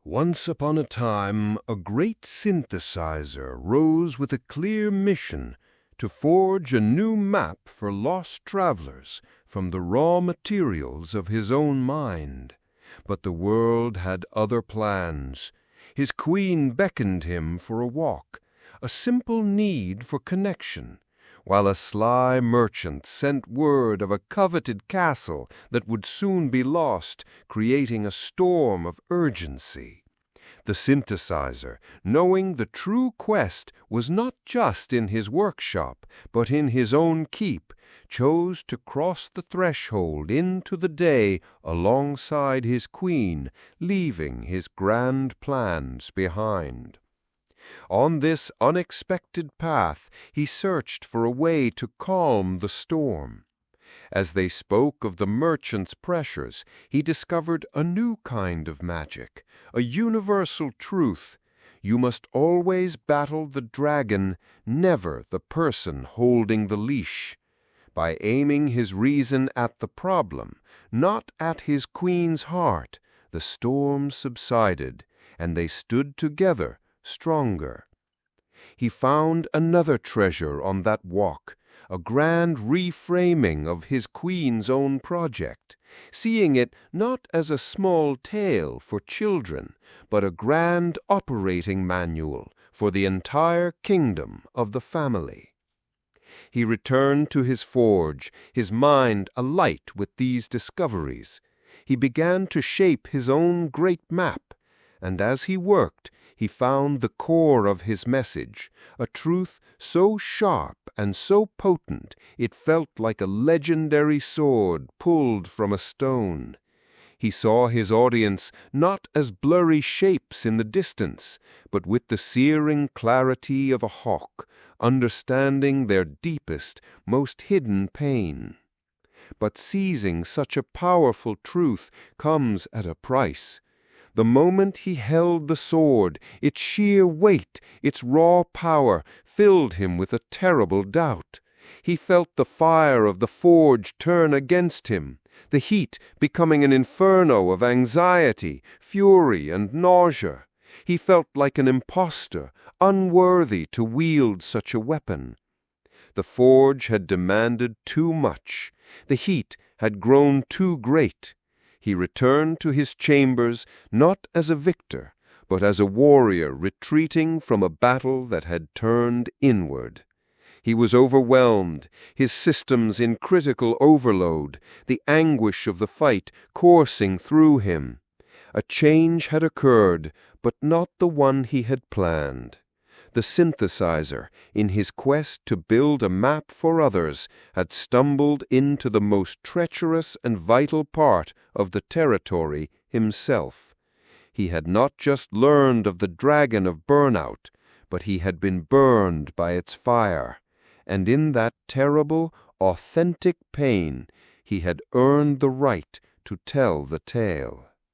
Once upon a time, a great synthesizer rose with a clear mission to forge a new map for lost travelers from the raw materials of his own mind. But the world had other plans. His queen beckoned him for a walk, a simple need for connection, while a sly merchant sent word of a coveted castle that would soon be lost, creating a storm of urgency. The synthesizer, knowing the true quest was not just in his workshop, but in his own keep, chose to cross the threshold into the day alongside his queen, leaving his grand plans behind. On this unexpected path, he searched for a way to calm the storm. As they spoke of the merchant's pressures, he discovered a new kind of magic, a universal truth. You must always battle the dragon, never the person holding the leash. By aiming his reason at the problem, not at his queen's heart, the storm subsided, and they stood together, stronger. He found another treasure on that walk, a grand reframing of his queen's own project, seeing it not as a small tale for children, but a grand operating manual for the entire kingdom of the family. He returned to his forge, his mind alight with these discoveries. He began to shape his own great map, and as he worked, he found the core of his message, a truth so sharp and so potent it felt like a legendary sword pulled from a stone. He saw his audience not as blurry shapes in the distance, but with the searing clarity of a hawk, understanding their deepest, most hidden pain. But seizing such a powerful truth comes at a price. The moment he held the sword, its sheer weight, its raw power, filled him with a terrible doubt. He felt the fire of the forge turn against him, the heat becoming an inferno of anxiety, fury, and nausea. He felt like an impostor, unworthy to wield such a weapon. The forge had demanded too much. The heat had grown too great. He returned to his chambers not as a victor, but as a warrior retreating from a battle that had turned inward. He was overwhelmed, his systems in critical overload, the anguish of the fight coursing through him. A change had occurred, but not the one he had planned. The synthesizer, in his quest to build a map for others, had stumbled into the most treacherous and vital part of the territory himself. He had not just learned of the dragon of burnout, but he had been burned by its fire, and in that terrible, authentic pain, he had earned the right to tell the tale.